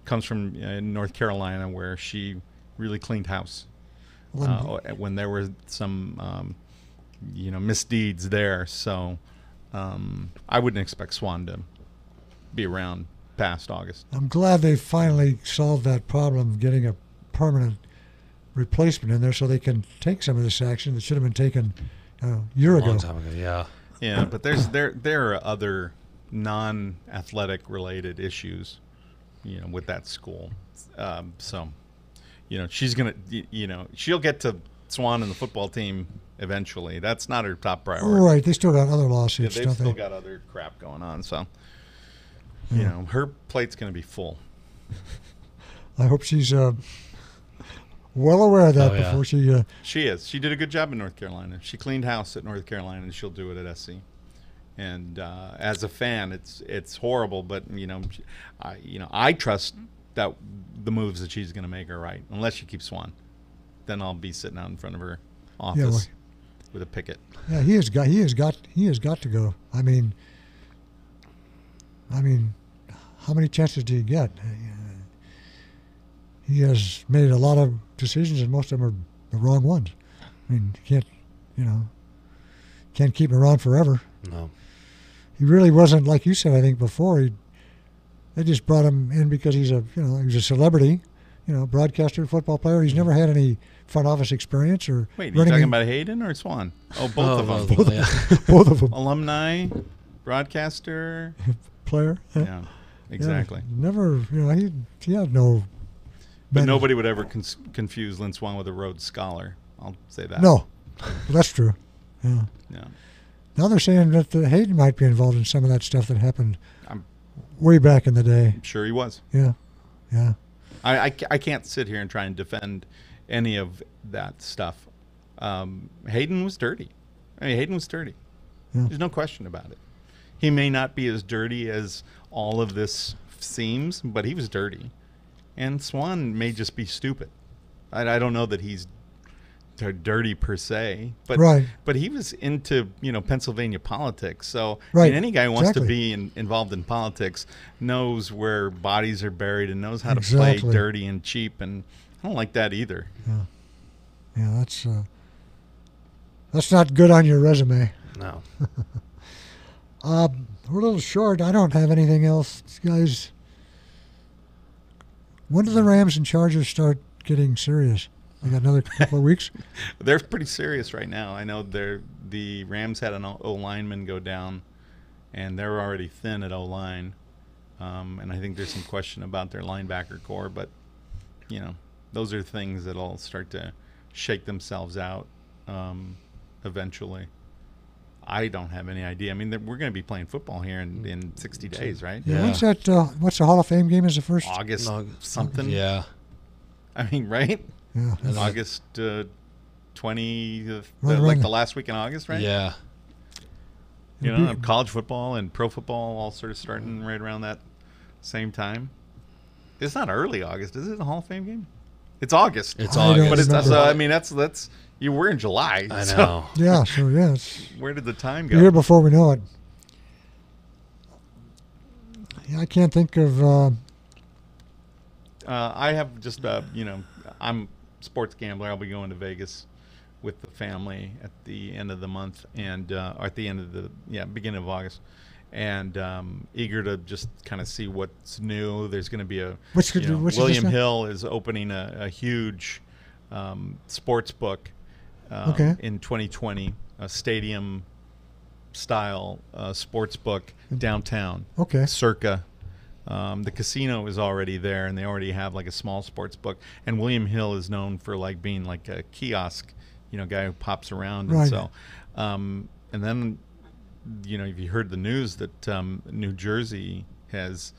comes from North Carolina, where she really cleaned house when there were some misdeeds there. So I wouldn't expect Swann to be around past August. I'm glad they finally solved that problem of getting a permanent replacement in there so they can take some of this action that should have been taken a year ago. Long time ago, yeah. Yeah, but there are other non-athletic related issues, with that school. So, she's gonna, she'll get to Swann and the football team eventually. That's not her top priority. Right, they still got other lawsuits. They've still got other crap going on. So, her plate's going to be full. I hope she's well aware of that before she. She is. She did a good job in North Carolina. She cleaned house at North Carolina, and she'll do it at SC. And as a fan, it's horrible, but I trust that the moves that she's going to make are right. Unless she keeps Swann, then I'll be sitting out in front of her office with a picket. Yeah, he has got to go. I mean, how many chances do you get? He has made a lot of decisions, and most of them are the wrong ones. I mean, you can't keep him around forever. No. He really wasn't, like you said, I think before. They just brought him in because he's he was a celebrity, broadcaster, football player. He's never had any front office experience or. Wait, are you talking about Hayden or Swann? Oh, both of them. Both of them. Alumni, broadcaster, player. Yeah, exactly. Yeah, never, he had no. But nobody would ever confuse Lynn Swann with a Rhodes Scholar. I'll say that. No, that's true. Yeah. Yeah. Now they're saying that Hayden might be involved in some of that stuff that happened way back in the day. I'm sure he was. Yeah. I can't sit here and try and defend any of that stuff. Hayden was dirty. Hayden was dirty. Yeah. There's no question about it. He may not be as dirty as all of this seems, but he was dirty. And Swann may just be stupid. I don't know that he's dirty per se, but he was into Pennsylvania politics. So any guy who wants to be involved in politics knows where bodies are buried and knows how to play dirty and cheap. And I don't like that either. Yeah, that's not good on your resume. No. We're a little short. I don't have anything else, guys. When do the Rams and Chargers start getting serious? They got another couple of weeks. They're pretty serious right now. I know the Rams had an O-lineman go down, and they're already thin at O-line. And I think there's some question about their linebacker core, but those are things that'll start to shake themselves out eventually. I don't have any idea. I mean, we're going to be playing football here in 60 days, right? Yeah. When's that? What's the Hall of Fame game? Is the first August something? Yeah. I mean, right? Yeah. August 20th, like the last week in August, right? Yeah. College football and pro football all sort of starting right around that same time. It's not early August, is it? A Hall of Fame game? It's August. It's I don't August. But it's remember. so, I mean, that's you. We're in July. I so know. Yeah, so yeah, it's where did the time a year go? before we know it. Yeah, I can't think of. I have just, I'm a sports gambler. I'll be going to Vegas with the family at the end of the month and or at the end of the beginning of August, and eager to just kind of see what's new. There's going to be Which could- which is William this now? Hill is opening a huge sports book Okay. in 2020, a stadium style sports book downtown. Okay. Circa. The casino is already there, and they already have like a small sports book. And William Hill is known for like being like a kiosk, guy who pops around. Right. And so, and then, if you heard the news that New Jersey has,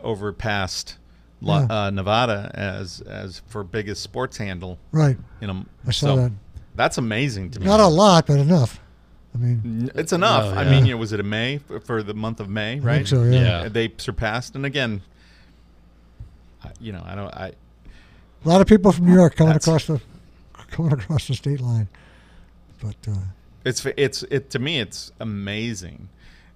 overpassed Nevada as for biggest sports handle. Right. I saw So that. that's amazing to me. Not a lot, but enough. I mean, It's enough. Oh, I yeah. mean, was it a May for the month of May, I right? think so. Yeah. Yeah. They surpassed, and again, I A lot of people from New York coming That's- across the state line. But it's to me it's amazing,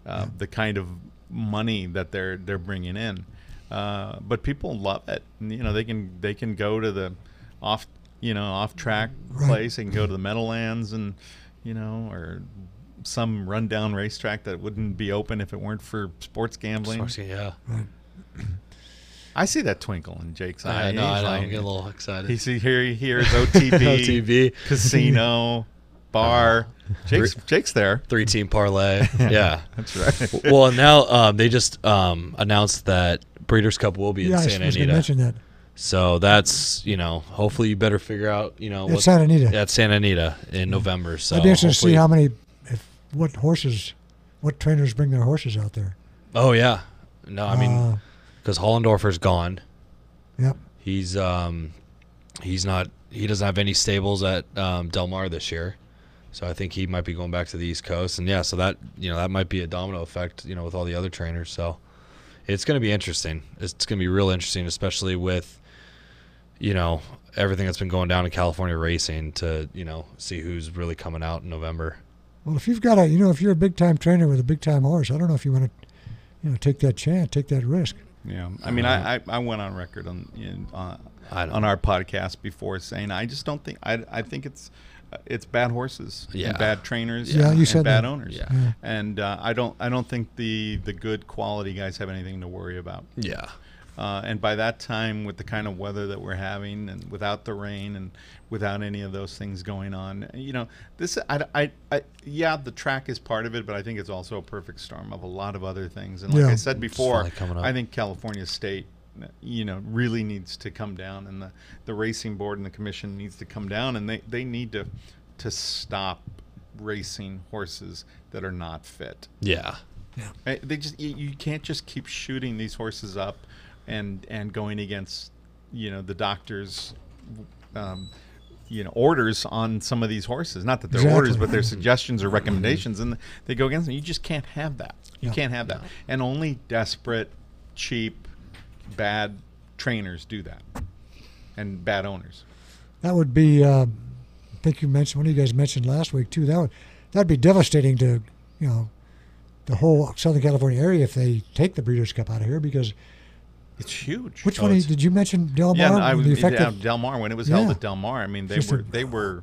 the kind of money that they're bringing in, but people love it. And, they can go to the off track Right. place. They can go to the Meadowlands and or some rundown racetrack that wouldn't be open if it weren't for sports gambling. Yeah. I see that twinkle in Jake's eye. I know. He's I'm like- getting a little excited. He hears OTB, OTB. casino, bar. Jake's there. 3-team parlay. Yeah. That's right. Well, and now they just announced that Breeders' Cup will be in yeah, I was Santa going to Anita. mention that. So that's, hopefully you better figure out, It's Santa Anita. at Santa Anita in November. So I'd be interested to see hopefully- what trainers bring their horses out there. Oh, yeah. No, I mean, because Hollendorfer's gone. Yep. He doesn't have any stables at Del Mar this year. So I think he might be going back to the East Coast. And yeah, so that, that might be a domino effect, with all the other trainers. So it's going to be interesting. It's going to be real interesting, especially with, everything that's been going down in California racing to, see who's really coming out in November. Well, if you've got if you're a big time trainer with a big time horse, I don't know if you want to, take that chance, take that risk. Yeah, I mean, I went on record on our podcast before saying I just don't think I think it's bad horses, Yeah. and bad trainers, Yeah, you and said bad that. owners, Yeah. and I don't think the good quality guys have anything to worry about. Yeah. And by that time, with the kind of weather that we're having, and without the rain, and without any of those things going on, this the track is part of it, but I think it's also a perfect storm of a lot of other things. And like Yeah. I said before, finally coming up. I think California State, really needs to come down, and the racing board and the commission needs to come down, and they need to stop racing horses that are not fit. Yeah. They just you can't just keep shooting these horses up and going against the doctor's orders on some of these horses. Not that they're Exactly. orders, but they're suggestions or recommendations, and they go against them. You just can't have that. You Yeah. can't have that. And only desperate, cheap, bad trainers do that, and bad owners. That would be. I think you mentioned one of you guys mentioned last week too. That'd be devastating to the whole Southern California area if they take the Breeders' Cup out of here, because It's huge. which one did you mention? Del Mar. Yeah, The effect of- Del Mar, when it was held Yeah. at Del Mar. I mean, they Just were incredible.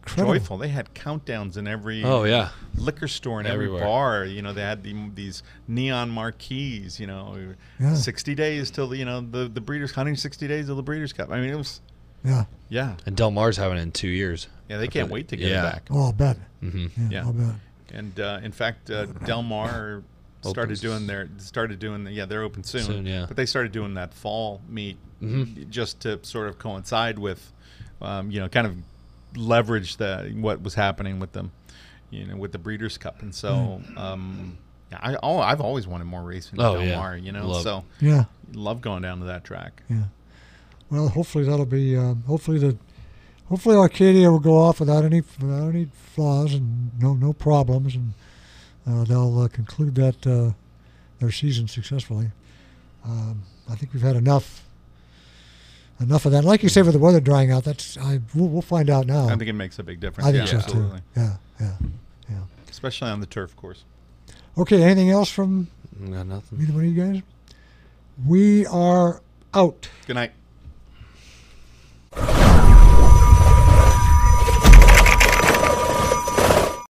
joyful. They had countdowns in every Oh, yeah. liquor store and every Everywhere. bar. They had these neon marquees. Yeah. 60 days till the Breeders' 160 days of the Breeders' Cup. I mean, it was Yeah. And Del Mar's having it in 2 years. yeah. They can't wait to get it back. Oh, I'll bet. Mm-hmm. Yeah. Yeah. I'll bet. And in fact, Del Mar started doing they're open soon. Soon, yeah. But they started doing that fall meet just to sort of coincide with, kind of leverage what was happening with them, with the Breeders' Cup. And so, I've always wanted more racing at Oh, Del yeah. Mar. Love- So Yeah. love going down to that track. Yeah. Well, hopefully that'll be. Hopefully Arcadia will go off without any flaws and no problems, and they'll conclude that their season successfully. I think we've had enough enough of that. Like you say, with the weather drying out, we'll find out now. I think it makes a big difference. I think yeah, so absolutely. too. Yeah. Especially on the turf course. Okay, anything else from Got nothing. either one of you guys? We are out. Good night.